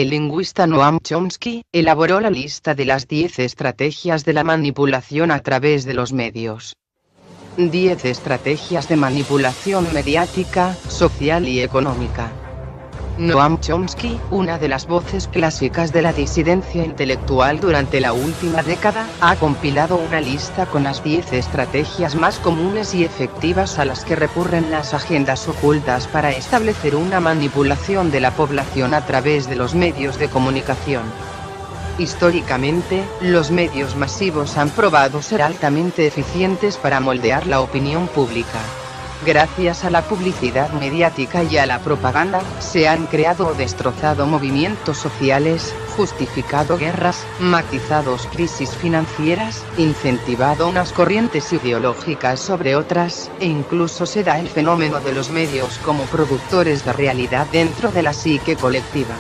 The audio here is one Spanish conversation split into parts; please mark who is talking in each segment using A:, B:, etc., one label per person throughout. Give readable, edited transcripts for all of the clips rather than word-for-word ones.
A: el lingüista Noam Chomsky elaboró la lista de las 10 estrategias de la manipulación a través de los medios. 10 estrategias de manipulación mediática, social y económica. Noam Chomsky, una de las voces clásicas de la disidencia intelectual durante la última década, ha compilado una lista con las 10 estrategias más comunes y efectivas a las que recurren las agendas ocultas para establecer una manipulación de la población a través de los medios de comunicación. Históricamente, los medios masivos han probado ser altamente eficientes para moldear la opinión pública. Gracias a la publicidad mediática y a la propaganda, se han creado o destrozado movimientos sociales, justificado guerras, matizado crisis financieras, incentivado unas corrientes ideológicas sobre otras, e incluso se da el fenómeno de los medios como productores de realidad dentro de la psique colectiva.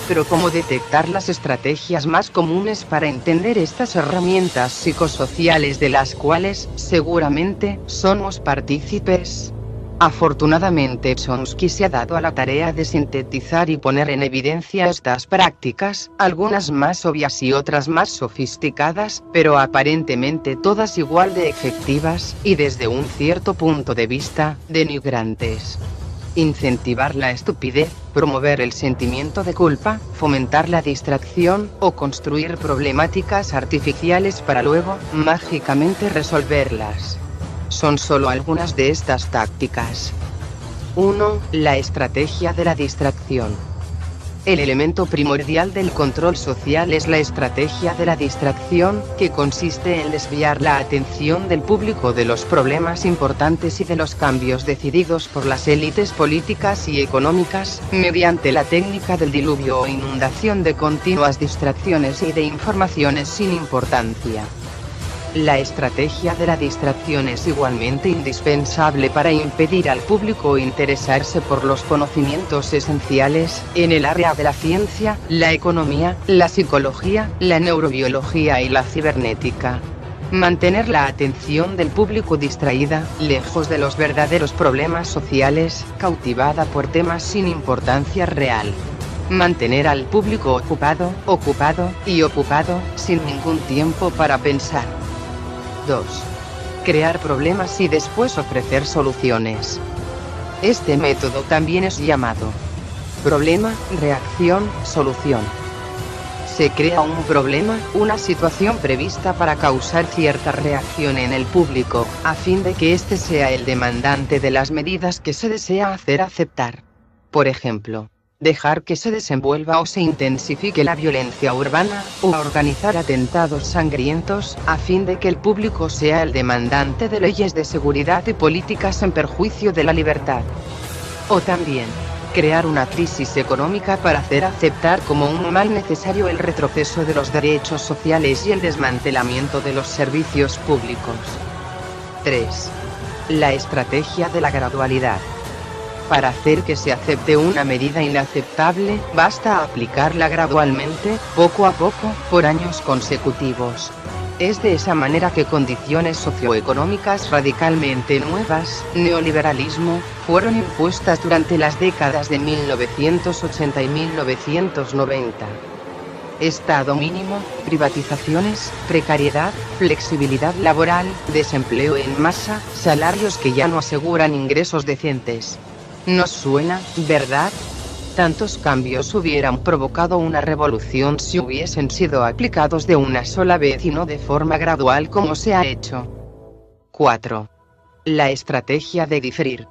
A: Pero ¿cómo detectar las estrategias más comunes para entender estas herramientas psicosociales de las cuales, seguramente, somos partícipes? Afortunadamente Chomsky se ha dado a la tarea de sintetizar y poner en evidencia estas prácticas, algunas más obvias y otras más sofisticadas, pero aparentemente todas igual de efectivas, y desde un cierto punto de vista, denigrantes. Incentivar la estupidez, promover el sentimiento de culpa, fomentar la distracción, o construir problemáticas artificiales para luego, mágicamente resolverlas. Son solo algunas de estas tácticas. 1. La estrategia de la distracción. El elemento primordial del control social es la estrategia de la distracción, que consiste en desviar la atención del público de los problemas importantes y de los cambios decididos por las élites políticas y económicas, mediante la técnica del diluvio o inundación de continuas distracciones y de informaciones sin importancia. La estrategia de la distracción es igualmente indispensable para impedir al público interesarse por los conocimientos esenciales, en el área de la ciencia, la economía, la psicología, la neurobiología y la cibernética. Mantener la atención del público distraída, lejos de los verdaderos problemas sociales, cautivada por temas sin importancia real. Mantener al público ocupado, sin ningún tiempo para pensar. 2. Crear problemas y después ofrecer soluciones. Este método también es llamado problema, reacción, solución. Se crea un problema, una situación prevista para causar cierta reacción en el público, a fin de que éste sea el demandante de las medidas que se desea hacer aceptar. Por ejemplo, dejar que se desenvuelva o se intensifique la violencia urbana, o organizar atentados sangrientos, a fin de que el público sea el demandante de leyes de seguridad y políticas en perjuicio de la libertad. O también, crear una crisis económica para hacer aceptar como un mal necesario el retroceso de los derechos sociales y el desmantelamiento de los servicios públicos. 3. La estrategia de la gradualidad. Para hacer que se acepte una medida inaceptable, basta aplicarla gradualmente, poco a poco, por años consecutivos. Es de esa manera que condiciones socioeconómicas radicalmente nuevas, neoliberalismo, fueron impuestas durante las décadas de 1980 y 1990. Estado mínimo, privatizaciones, precariedad, flexibilidad laboral, desempleo en masa, salarios que ya no aseguran ingresos decentes. ¿Nos suena, verdad? Tantos cambios hubieran provocado una revolución si hubiesen sido aplicados de una sola vez y no de forma gradual como se ha hecho. 4. La estrategia de diferir.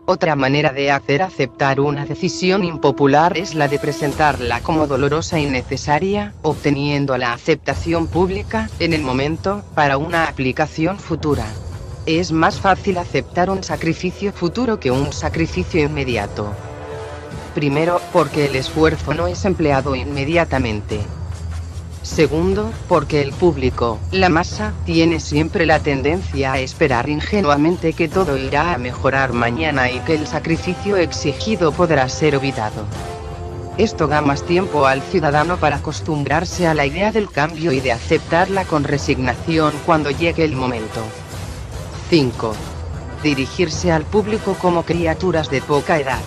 A: Otra manera de hacer aceptar una decisión impopular es la de presentarla como dolorosa y necesaria, obteniendo la aceptación pública, en el momento, para una aplicación futura. Es más fácil aceptar un sacrificio futuro que un sacrificio inmediato. Primero, porque el esfuerzo no es empleado inmediatamente. Segundo, porque el público, la masa, tiene siempre la tendencia a esperar ingenuamente que todo irá a mejorar mañana y que el sacrificio exigido podrá ser olvidado. Esto da más tiempo al ciudadano para acostumbrarse a la idea del cambio y de aceptarla con resignación cuando llegue el momento. 5. Dirigirse al público como criaturas de poca edad.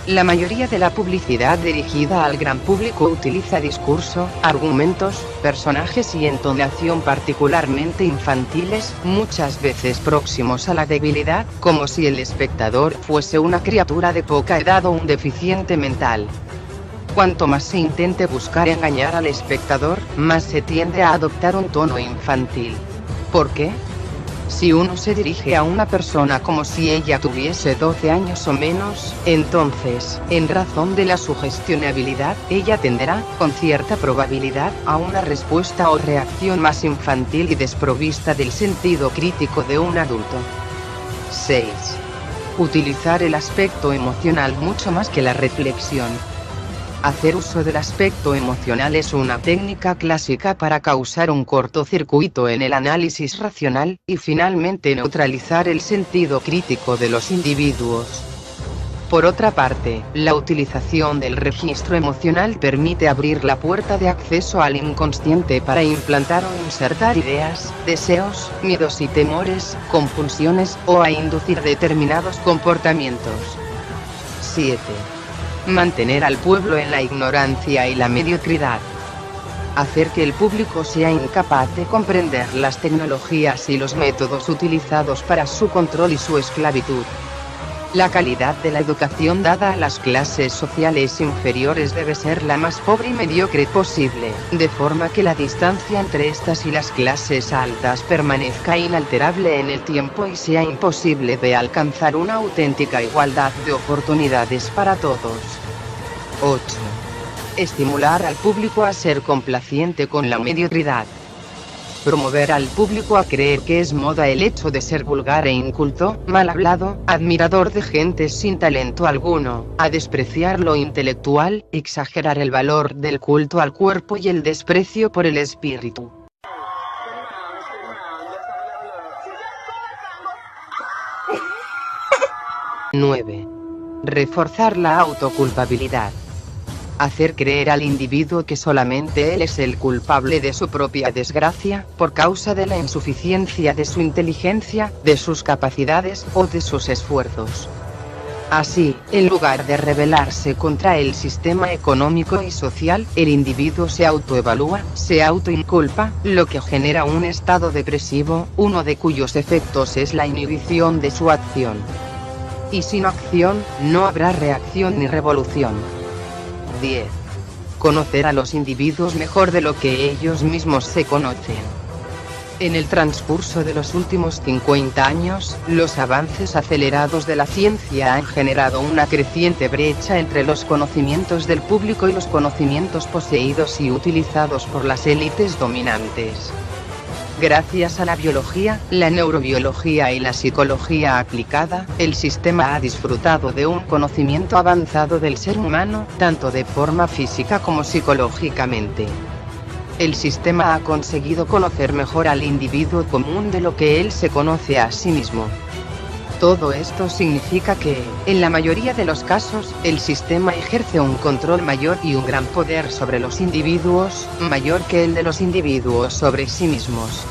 A: La mayoría de la publicidad dirigida al gran público utiliza discurso, argumentos, personajes y entonación particularmente infantiles, muchas veces próximos a la debilidad, como si el espectador fuese una criatura de poca edad o un deficiente mental. Cuanto más se intente buscar engañar al espectador, más se tiende a adoptar un tono infantil. ¿Por qué? Si uno se dirige a una persona como si ella tuviese 12 años o menos, entonces, en razón de la sugestionabilidad, ella tenderá, con cierta probabilidad, a una respuesta o reacción más infantil y desprovista del sentido crítico de un adulto. 6. Utilizar el aspecto emocional mucho más que la reflexión. Hacer uso del aspecto emocional es una técnica clásica para causar un cortocircuito en el análisis racional, y finalmente neutralizar el sentido crítico de los individuos. Por otra parte, la utilización del registro emocional permite abrir la puerta de acceso al inconsciente para implantar o insertar ideas, deseos, miedos y temores, compulsiones, o a inducir determinados comportamientos. 7. Mantener al pueblo en la ignorancia y la mediocridad. Hacer que el público sea incapaz de comprender las tecnologías y los métodos utilizados para su control y su esclavitud. La calidad de la educación dada a las clases sociales inferiores debe ser la más pobre y mediocre posible, de forma que la distancia entre estas y las clases altas permanezca inalterable en el tiempo y sea imposible de alcanzar una auténtica igualdad de oportunidades para todos. 8. Estimular al público a ser complaciente con la mediocridad. Promover al público a creer que es moda el hecho de ser vulgar e inculto, mal hablado, admirador de gente sin talento alguno, a despreciar lo intelectual, exagerar el valor del culto al cuerpo y el desprecio por el espíritu. 9. Reforzar la autoculpabilidad. Hacer creer al individuo que solamente él es el culpable de su propia desgracia, por causa de la insuficiencia de su inteligencia, de sus capacidades, o de sus esfuerzos. Así, en lugar de rebelarse contra el sistema económico y social, el individuo se autoevalúa, se autoinculpa, lo que genera un estado depresivo, uno de cuyos efectos es la inhibición de su acción. Y sin acción, no habrá reacción ni revolución. 10. Conocer a los individuos mejor de lo que ellos mismos se conocen. En el transcurso de los últimos 50 años, los avances acelerados de la ciencia han generado una creciente brecha entre los conocimientos del público y los conocimientos poseídos y utilizados por las élites dominantes. Gracias a la biología, la neurobiología y la psicología aplicada, el sistema ha disfrutado de un conocimiento avanzado del ser humano, tanto de forma física como psicológicamente. El sistema ha conseguido conocer mejor al individuo común de lo que él se conoce a sí mismo. Todo esto significa que, en la mayoría de los casos, el sistema ejerce un control mayor y un gran poder sobre los individuos, mayor que el de los individuos sobre sí mismos.